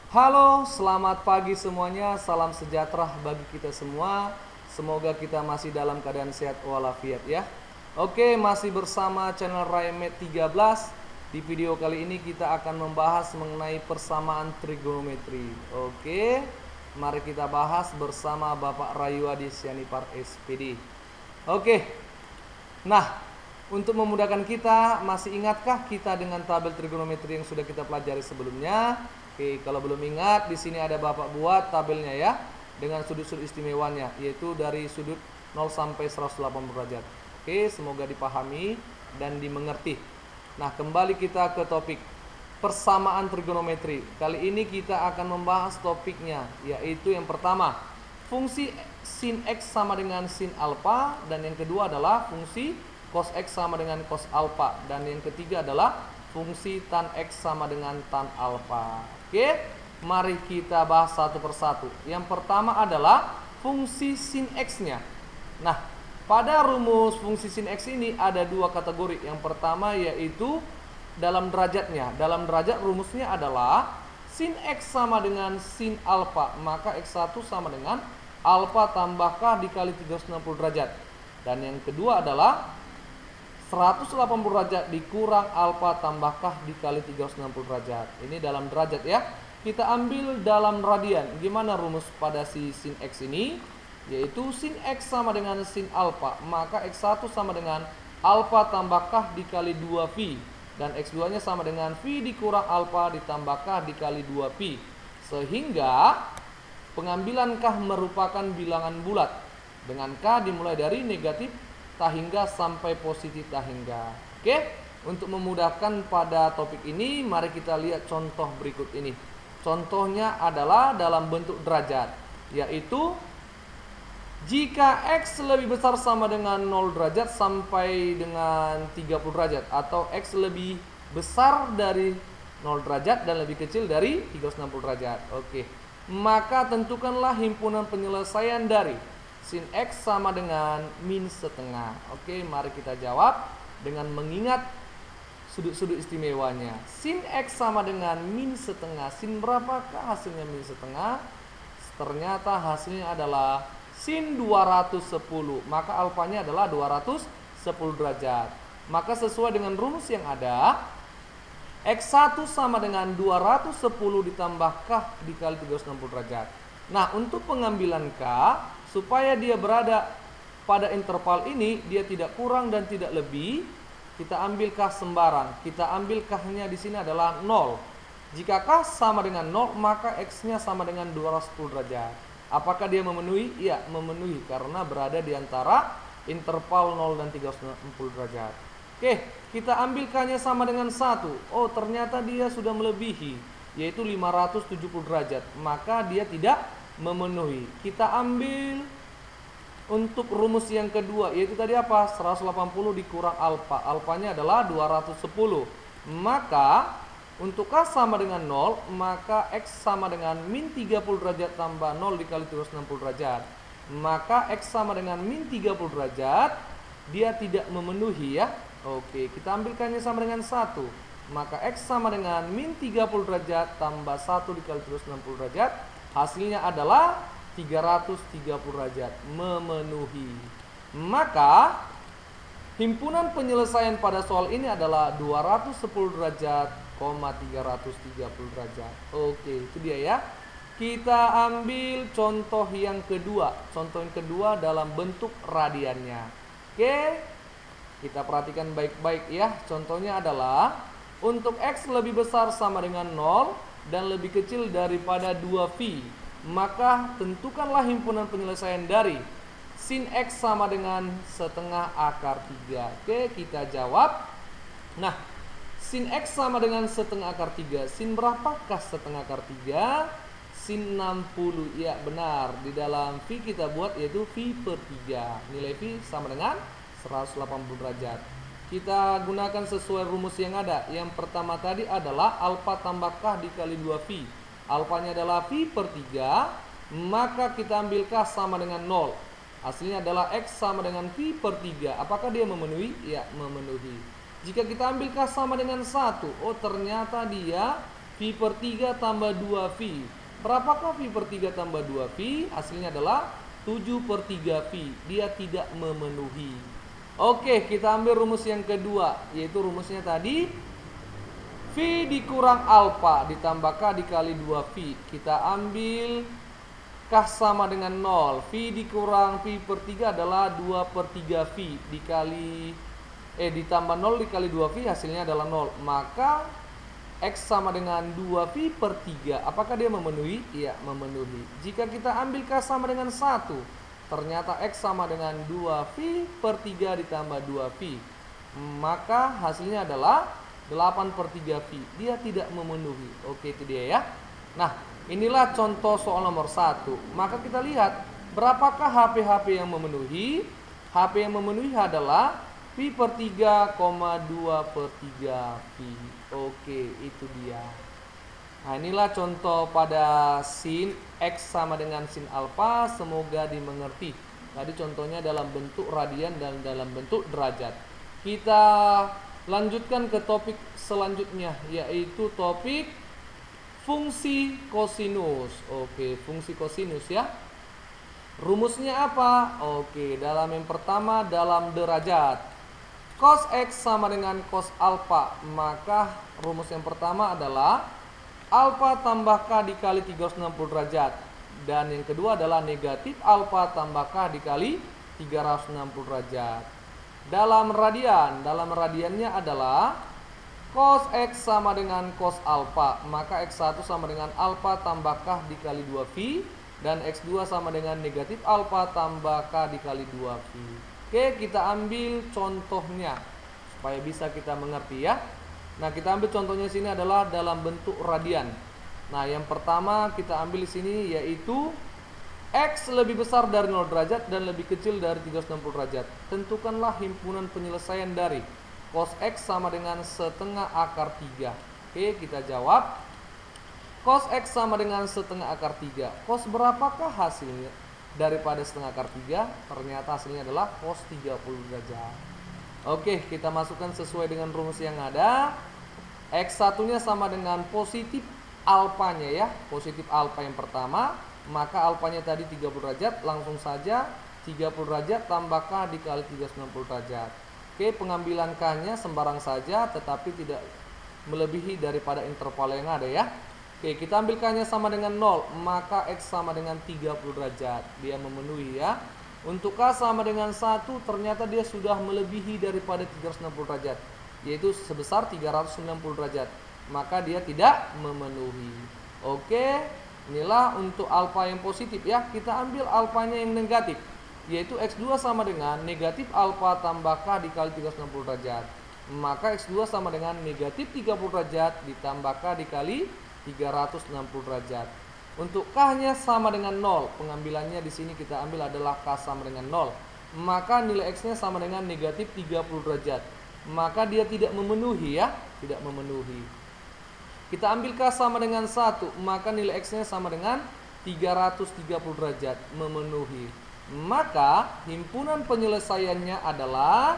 Halo, selamat pagi semuanya. Salam sejahtera bagi kita semua. Semoga kita masih dalam keadaan sehat walafiat ya. Oke, masih bersama channel Raimet 13. Di video kali ini kita akan membahas mengenai persamaan trigonometri. Oke, mari kita bahas bersama Bapak Rayuadi Sianipar SPD. Oke. Nah, untuk memudahkan kita, masih ingatkah kita dengan tabel trigonometri yang sudah kita pelajari sebelumnya? Oke, kalau belum ingat, di sini ada Bapak buat tabelnya ya, dengan sudut-sudut istimewanya, yaitu dari sudut 0 sampai 180 derajat. Oke, semoga dipahami dan dimengerti. Nah, kembali kita ke topik persamaan trigonometri. Kali ini kita akan membahas topiknya, yaitu yang pertama, fungsi sin X sama dengan sin alpha, dan yang kedua adalah fungsi cos X sama dengan cos alpha, dan yang ketiga adalah fungsi tan X sama dengan tan alpha. Oke, mari kita bahas satu persatu. Yang pertama adalah fungsi sin X-nya. Nah, pada rumus fungsi sin X ini ada dua kategori. Yang pertama yaitu dalam derajatnya. Dalam derajat rumusnya adalah sin X sama dengan sin alpha, maka X1 sama dengan alpha tambah K dikali 360 derajat. Dan yang kedua adalah 180 derajat dikurang alfa tambah K dikali 360 derajat. Ini dalam derajat ya. Kita ambil dalam radian. Gimana rumus pada si sin X ini? Yaitu sin X sama dengan sin alfa, maka X1 sama dengan alfa tambah K dikali 2V. Dan X2 nya sama dengan V dikurang alfa ditambah K dikali 2V. Sehingga pengambilan K merupakan bilangan bulat. Dengan K dimulai dari negatif tak hingga sampai positif tak hingga. Oke, untuk memudahkan pada topik ini, mari kita lihat contoh berikut ini. Contohnya adalah dalam bentuk derajat, yaitu jika X lebih besar sama dengan 0 derajat sampai dengan 30 derajat, atau X lebih besar dari 0 derajat dan lebih kecil dari 360 derajat. Oke, maka tentukanlah himpunan penyelesaian dari sin X sama dengan min setengah. Oke, mari kita jawab dengan mengingat sudut-sudut istimewanya. Sin X sama dengan min setengah. Sin berapakah hasilnya min setengah? Ternyata hasilnya adalah sin 210. Maka alfanya adalah 210 derajat. Maka sesuai dengan rumus yang ada, X1 sama dengan 210 ditambah K dikali 360 derajat. Nah, untuk pengambilan K, supaya dia berada pada interval ini, dia tidak kurang dan tidak lebih, kita ambil K sembarang. Kita ambil K-nya di sini adalah 0. Jika K sama dengan 0, maka X-nya sama dengan 210 derajat. Apakah dia memenuhi? Iya, memenuhi karena berada di antara interval 0 dan 360 derajat. Oke, kita ambil K-nya sama dengan 1. Oh, ternyata dia sudah melebihi, yaitu 570 derajat. Maka dia tidak memenuhi. Kita ambil untuk rumus yang kedua, yaitu tadi apa? 180 dikurang alfa. Alfanya adalah 210. Maka untuk K sama dengan 0, maka X sama dengan min 30 derajat tambah 0 dikali 360 derajat. Maka X sama dengan min 30 derajat, dia tidak memenuhi ya. Oke, kita ambilkannya sama dengan 1. Maka X sama dengan min 30 derajat tambah 1 dikali 360 derajat. Hasilnya adalah 330 derajat, memenuhi. Maka himpunan penyelesaian pada soal ini adalah 210 derajat, 330 derajat. Oke, itu dia ya. Kita ambil contoh yang kedua. Contoh yang kedua dalam bentuk radiannya. Oke, kita perhatikan baik-baik ya. Contohnya adalah untuk X lebih besar sama dengan 0 dan lebih kecil daripada 2V, maka tentukanlah himpunan penyelesaian dari sin X sama dengan setengah akar 3. Oke, kita jawab. Nah, sin X sama dengan setengah akar 3. Sin berapakah setengah akar 3? Sin 60. Ya, benar. Di dalam V kita buat yaitu V per 3. Nilai V sama dengan 180 derajat. Kita gunakan sesuai rumus yang ada. Yang pertama tadi adalah alfa tambah K dikali 2V. Alfanya adalah V per 3, maka kita ambil K sama dengan 0. Hasilnya adalah X sama dengan V per 3. Apakah dia memenuhi? Ya, memenuhi. Jika kita ambil K sama dengan 1, oh ternyata dia V per 3 tambah 2V. Berapakah V per 3 tambah 2V? Hasilnya adalah 7 per 3V. Dia tidak memenuhi. Oke, kita ambil rumus yang kedua, yaitu rumusnya tadi V dikurang alfa ditambah K dikali 2V. Kita ambil K sama dengan 0. V dikurang V per 3 adalah 2 per 3V dikali ditambah 0 dikali 2V, hasilnya adalah 0. Maka X sama dengan 2V per 3. Apakah dia memenuhi? Iya, memenuhi. Jika kita ambil K sama dengan 1, ternyata X sama dengan 2V per 3 ditambah 2V. Maka hasilnya adalah 8 per 3V. Dia tidak memenuhi. Oke, itu dia ya. Nah, inilah contoh soal nomor 1. Maka kita lihat berapakah HP-HP yang memenuhi. HP yang memenuhi adalah V per 3, 2 per 3V. Oke, itu dia. Nah, inilah contoh pada sin X sama dengan sin alfa. Semoga dimengerti. Tadi contohnya dalam bentuk radian dan dalam bentuk derajat. Kita lanjutkan ke topik selanjutnya, yaitu topik fungsi kosinus. Oke, fungsi kosinus ya. Rumusnya apa? Oke, dalam yang pertama dalam derajat. Cos X sama dengan cos alfa. Maka rumus yang pertama adalah alfa tambah K dikali 360 derajat. Dan yang kedua adalah negatif alfa tambah K dikali 360 derajat. Dalam radiannya adalah cos X sama dengan cos alfa. Maka X1 sama dengan alfa tambah K dikali 2V. Dan X2 sama dengan negatif alfa tambah K dikali 2V. Oke, kita ambil contohnya supaya bisa kita mengerti ya. Nah, kita ambil contohnya sini adalah dalam bentuk radian. Nah, yang pertama kita ambil di sini yaitu X lebih besar dari 0 derajat dan lebih kecil dari 360 derajat. Tentukanlah himpunan penyelesaian dari cos X sama dengan setengah akar 3. Oke, kita jawab. Cos X sama dengan setengah akar 3. Cos berapakah hasilnya daripada setengah akar 3? Ternyata hasilnya adalah cos 30 derajat. Oke, kita masukkan sesuai dengan rumus yang ada. X1 nya sama dengan positif alfanya ya. Positif alfa yang pertama. Maka alfanya tadi 30 derajat. Langsung saja 30 derajat tambah K dikali 360 derajat. Oke, pengambilan K nya sembarang saja, tetapi tidak melebihi daripada interval yang ada ya. Oke, kita ambil K-nya sama dengan 0, maka X sama dengan 30 derajat. Dia memenuhi ya. Untuk K sama dengan 1, ternyata dia sudah melebihi daripada 360 derajat, yaitu sebesar 390 derajat. Maka dia tidak memenuhi. Oke, inilah untuk alfa yang positif ya. Kita ambil alfanya yang negatif, yaitu X2 sama dengan negatif alfa tambah K dikali 360 derajat. Maka X2 sama dengan negatif 30 derajat ditambah K dikali 360 derajat. Untuk K-nya sama dengan 0. Pengambilannya di sini kita ambil adalah K sama dengan 0. Maka nilai X-nya sama dengan negatif 30 derajat. Maka dia tidak memenuhi ya, tidak memenuhi. Kita ambil K sama dengan 1, maka nilai X-nya sama dengan 330 derajat, memenuhi. Maka himpunan penyelesaiannya adalah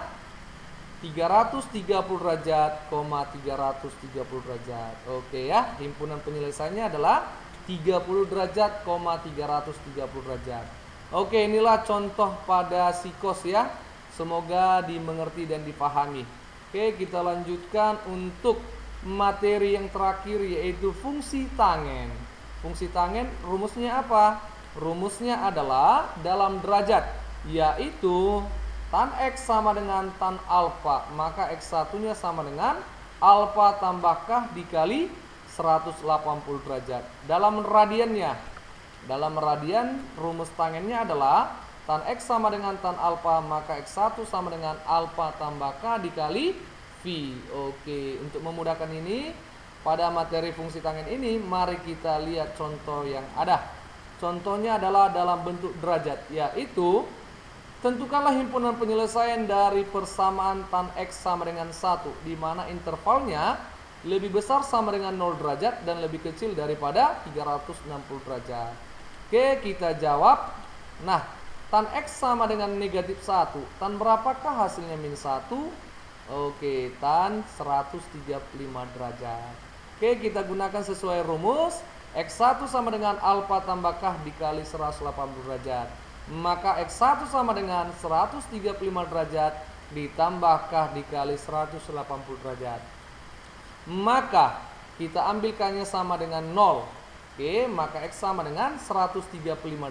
330 derajat, 330 derajat. Oke ya, himpunan penyelesaiannya adalah 30 derajat, 330 derajat. Oke, inilah contoh pada sikos ya. Semoga dimengerti dan dipahami. Oke, kita lanjutkan untuk materi yang terakhir, yaitu fungsi tangen. Fungsi tangen rumusnya apa? Rumusnya adalah dalam derajat, yaitu tan X sama dengan tan alfa, maka X1 nya sama dengan alfa tambah K dikali 180 derajat. Dalam radian rumus tangennya adalah tan X sama dengan tan alfa, maka X1 sama dengan alfa tambah K dikali V. Oke, untuk memudahkan ini, pada materi fungsi tangen ini, mari kita lihat contoh yang ada. Contohnya adalah dalam bentuk derajat, yaitu tentukanlah himpunan penyelesaian dari persamaan tan X sama dengan 1, di mana intervalnya lebih besar sama dengan 0 derajat dan lebih kecil daripada 360 derajat. Oke, kita jawab. Nah, tan X sama dengan negatif 1. Tan berapakah hasilnya min 1? Oke, tan 135 derajat. Oke, kita gunakan sesuai rumus. X1 sama dengan alfa tambah K dikali 180 derajat. Maka X1 sama dengan 135 derajat ditambah K dikali 180 derajat. Maka kita ambilkannya sama dengan 0. Oke, maka X sama dengan 135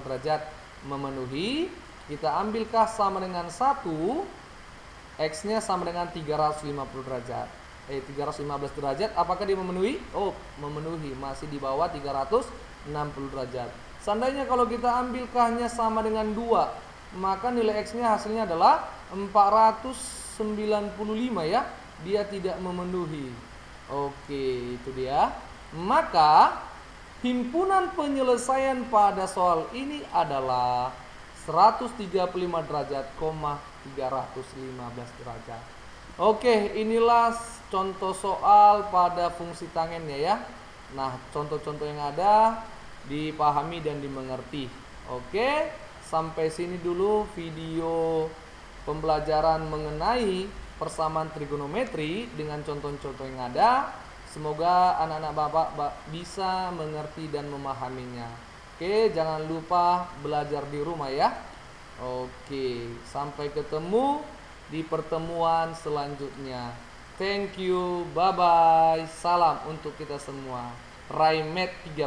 derajat memenuhi. Kita ambil K sama dengan 1. X-nya sama dengan 350 derajat. 315 derajat, apakah dia memenuhi? Oh, memenuhi, masih di bawah 360 derajat. Seandainya kalau kita ambil K-nya sama dengan 2, maka nilai X-nya hasilnya adalah 495 ya. Dia tidak memenuhi. Oke, itu dia. Maka himpunan penyelesaian pada soal ini adalah 135 derajat, 315 derajat. Oke, inilah contoh soal pada fungsi tangennya ya. Nah, contoh-contoh yang ada dipahami dan dimengerti. Oke, sampai sini dulu video pembelajaran mengenai persamaan trigonometri dengan contoh-contoh yang ada. Semoga anak-anak Bapak bisa mengerti dan memahaminya. Oke, jangan lupa belajar di rumah ya. Oke, sampai ketemu di pertemuan selanjutnya. Thank you, bye-bye. Salam untuk kita semua. Raimet 13.